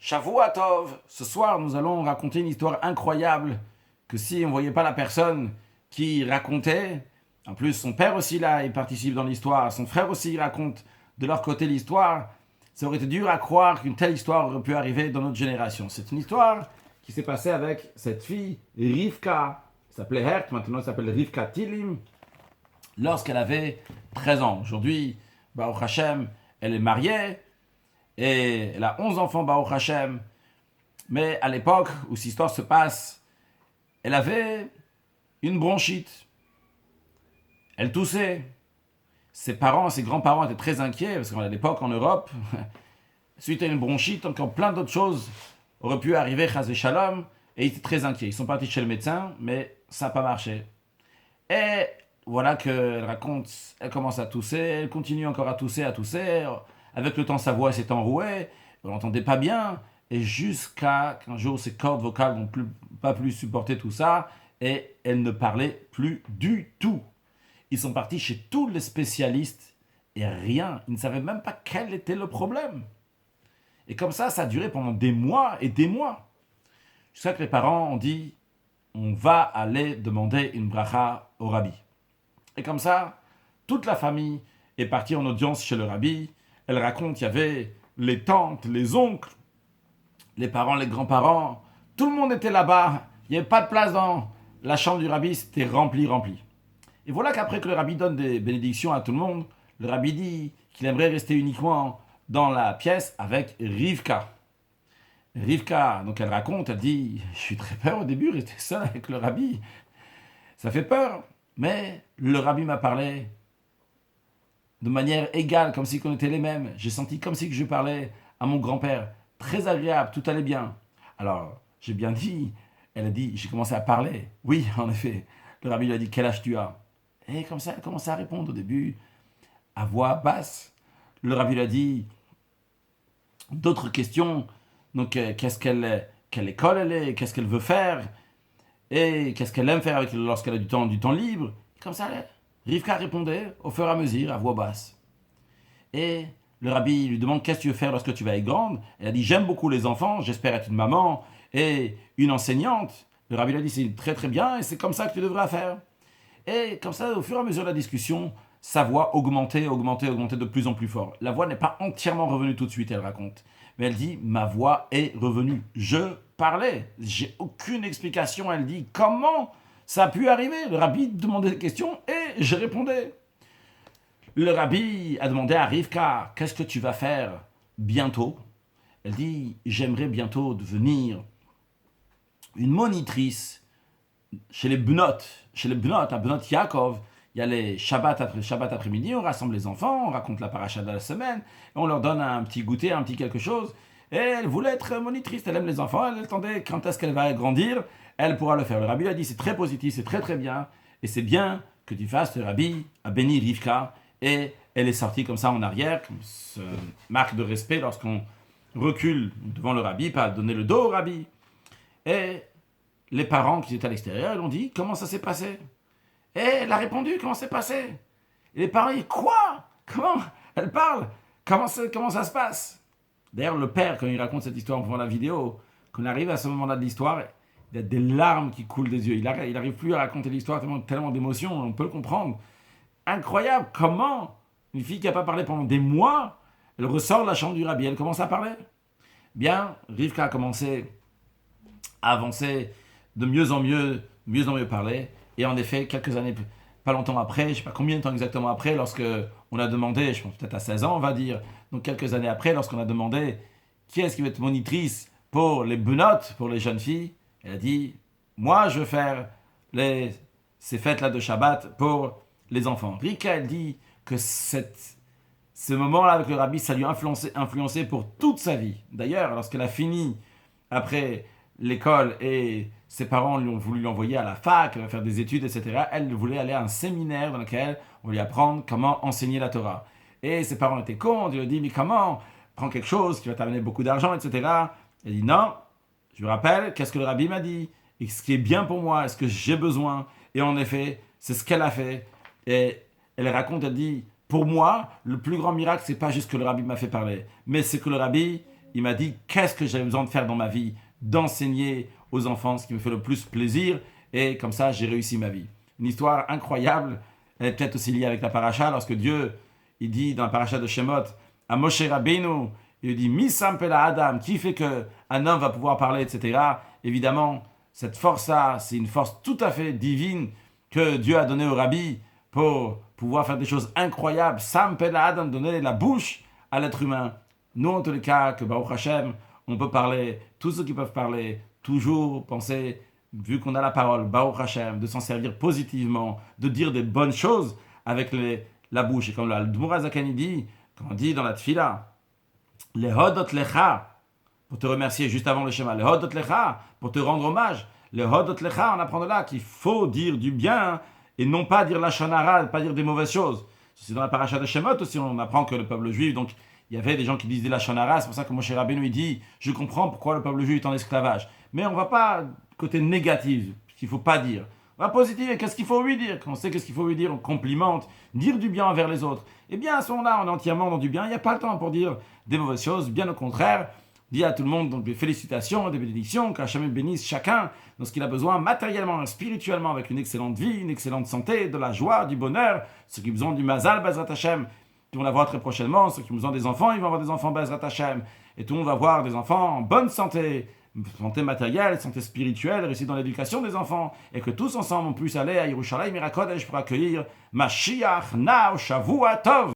Shavua Tov, ce soir nous allons raconter une histoire incroyable que si on ne voyait pas la personne qui racontait, en plus son père aussi là, il participe dans l'histoire, son frère aussi il raconte de leur côté l'histoire, ça aurait été dur à croire qu'une telle histoire aurait pu arriver dans notre génération. C'est une histoire qui s'est passée avec cette fille, Rivka, elle s'appelait Hert, maintenant elle s'appelle Rivka Tilim, lorsqu'elle avait 13 ans. Aujourd'hui, Baruch Hashem, elle est mariée, et elle a 11 enfants, Baruch Hashem. Mais à l'époque où cette histoire se passe, elle avait une bronchite. Elle toussait. Ses parents, ses grands-parents étaient très inquiets, parce qu'à l'époque, en Europe, suite à une bronchite, encore plein d'autres choses auraient pu arriver, chas shalom, et ils étaient très inquiets. Ils sont partis chez le médecin, mais ça n'a pas marché. Et voilà qu'elle raconte, elle commence à tousser, elle continue encore à tousser. Avec le temps, sa voix s'est enrouée, on n'entendait pas bien, et jusqu'à qu'un jour, ses cordes vocales n'ont pas plus supporter tout ça, et elle ne parlait plus du tout. Ils sont partis chez tous les spécialistes, et rien, ils ne savaient même pas quel était le problème. Et comme ça a duré pendant des mois et des mois. Jusqu'à que les parents ont dit, on va aller demander une bracha au rabbi. Et comme ça, toute la famille est partie en audience chez le rabbi. Elle raconte qu'il y avait les tantes, les oncles, les parents, les grands-parents. Tout le monde était là-bas. Il n'y avait pas de place dans la chambre du rabbi. C'était rempli. Et voilà qu'après que le rabbi donne des bénédictions à tout le monde, le rabbi dit qu'il aimerait rester uniquement dans la pièce avec Rivka. Rivka, donc elle raconte, elle dit, je suis très peur au début, rester seul avec le rabbi. Ça fait peur. Mais le rabbi m'a parlé de manière égale, comme si on était les mêmes. J'ai senti comme si je parlais à mon grand-père. Très agréable, tout allait bien. Alors, j'ai bien dit, elle a dit, j'ai commencé à parler. Oui, en effet. Le rabbi lui a dit, quel âge tu as? Et comme ça, elle commençait à répondre au début, à voix basse. Le rabbi lui a dit, d'autres questions. Donc, quelle école elle est? Qu'est-ce qu'elle veut faire? Et qu'est-ce qu'elle aime faire lorsqu'elle a du temps libre? Comme ça, Rivka répondait au fur et à mesure, à voix basse. Et le rabbi lui demande qu'est-ce que tu veux faire lorsque tu vas être grande. Elle a dit j'aime beaucoup les enfants, j'espère être une maman et une enseignante. Le rabbi lui a dit c'est très très bien et c'est comme ça que tu devrais faire. Et comme ça, au fur et à mesure de la discussion, sa voix augmentait de plus en plus fort. La voix n'est pas entièrement revenue tout de suite, elle raconte. Mais elle dit ma voix est revenue. Je parlais. J'ai aucune explication. Elle dit comment ça a pu arriver. Le rabbi demandait des questions et je répondais. Le rabbi a demandé à Rivka, qu'est-ce que tu vas faire bientôt? Elle dit, j'aimerais bientôt devenir une monitrice chez les Bnot, à Bnot Yaakov. Il y a les Shabbat après-midi, on rassemble les enfants, on raconte la paracha de la semaine, et on leur donne un petit goûter, un petit quelque chose. Et elle voulait être monitrice, elle aime les enfants, elle attendait quand est-ce qu'elle va grandir, elle pourra le faire. Le rabbi a dit, c'est très positif, c'est très très bien, et c'est bien que tu fasses. Le rabbi a béni Rivka, et elle est sortie comme ça en arrière, comme marque de respect lorsqu'on recule devant le rabbi, pas donner le dos au rabbi. Et les parents qui étaient à l'extérieur, ils ont dit, comment ça s'est passé? Et elle a répondu, comment c'est passé? Et les parents, ils quoi? Comment? Elle parle? Comment ça se passe? D'ailleurs, le père, quand il raconte cette histoire en faisant la vidéo, quand on arrive à ce moment-là de l'histoire, il y a des larmes qui coulent des yeux. Il n'arrive plus à raconter l'histoire tellement d'émotions, on peut le comprendre. Incroyable, comment une fille qui n'a pas parlé pendant des mois, elle ressort de la chambre du rabbi, elle commence à parler. Bien, Rivka a commencé à avancer de mieux en mieux parler. Et en effet, quelques années, pas longtemps après, je ne sais pas combien de temps exactement après, lorsque on a demandé, je pense peut-être à 16 ans, on va dire, donc quelques années après, lorsqu'on a demandé qui est-ce qui va être monitrice pour les bunotes, pour les jeunes filles, elle a dit, moi je veux faire ces fêtes-là de Shabbat pour les enfants. Rika, elle dit que ce moment-là avec le rabbi, ça lui a influencé pour toute sa vie. D'ailleurs, lorsqu'elle a fini après l'école et ses parents lui ont voulu l'envoyer à la fac, elle va faire des études, etc. Elle voulait aller à un séminaire dans lequel on lui apprendre comment enseigner la Torah. Et ses parents étaient cons, ils lui ont dit, mais comment? Prends quelque chose qui va t'amener beaucoup d'argent, etc. Elle dit, non, je me rappelle, qu'est-ce que le rabbi m'a dit? Et ce qui est bien pour moi, est-ce que j'ai besoin? Et en effet, c'est ce qu'elle a fait. Et elle raconte, elle dit, pour moi, le plus grand miracle, c'est pas juste que le rabbi m'a fait parler, mais c'est que le rabbi il m'a dit qu'est-ce que j'avais besoin de faire dans ma vie, d'enseigner aux enfants ce qui me fait le plus plaisir, et comme ça j'ai réussi ma vie. Une histoire incroyable, elle est peut-être aussi liée avec la paracha, lorsque Dieu, il dit dans la paracha de Shemot, à Moshe Rabbeinu, il dit Misam Pela Adam, qui fait qu'un homme va pouvoir parler, etc. Évidemment, cette force-là, c'est une force tout à fait divine que Dieu a donnée au Rabbi pour pouvoir faire des choses incroyables. Sam Pela Adam, donner la bouche à l'être humain. Nous, en tous les cas, que Baruch Hashem, on peut parler, tous ceux qui peuvent parler, toujours penser, vu qu'on a la parole, Baruch Hashem, de s'en servir positivement, de dire des bonnes choses avec la bouche. Et comme le Dmoura Zakani dit, quand on dit dans la Tfila, les Hodot Lecha, pour te remercier juste avant le schéma, les Hodot Lecha, pour te rendre hommage, les Hodot Lecha, on apprend de là qu'il faut dire du bien et non pas dire la Shonara, pas dire des mauvaises choses. C'est dans la paracha de Shemot aussi, on apprend que le peuple juif, donc il y avait des gens qui disaient la Shonara, c'est pour ça que Moshe Rabbeinu il dit, je comprends pourquoi le peuple juif est en esclavage. Mais on ne va pas côté négatif, ce qu'il ne faut pas dire. On va positif, et qu'est-ce qu'il faut lui dire? Quand on sait qu'est-ce qu'il faut lui dire, on complimente, dire du bien envers les autres. Eh bien, à ce moment-là, on est entièrement dans du bien, il n'y a pas le temps pour dire des mauvaises choses, bien au contraire. Dis à tout le monde donc des félicitations, des bénédictions, qu'Hachem bénisse chacun dans ce qu'il a besoin matériellement, spirituellement, avec une excellente vie, une excellente santé, de la joie, du bonheur. Ceux qui ont besoin du mazal, Bezrat Hashem, ils vont l'avoir très prochainement. Ceux qui ont besoin des enfants, ils vont avoir des enfants, Bezrat Hashem. Et tout le monde va avoir des enfants en bonne santé matérielle, santé spirituelle, réussir dans l'éducation des enfants. Et que tous ensemble, on puisse aller à Yerushalayim Mirakodesh pour accueillir Mashiach Nao Shavua Tov.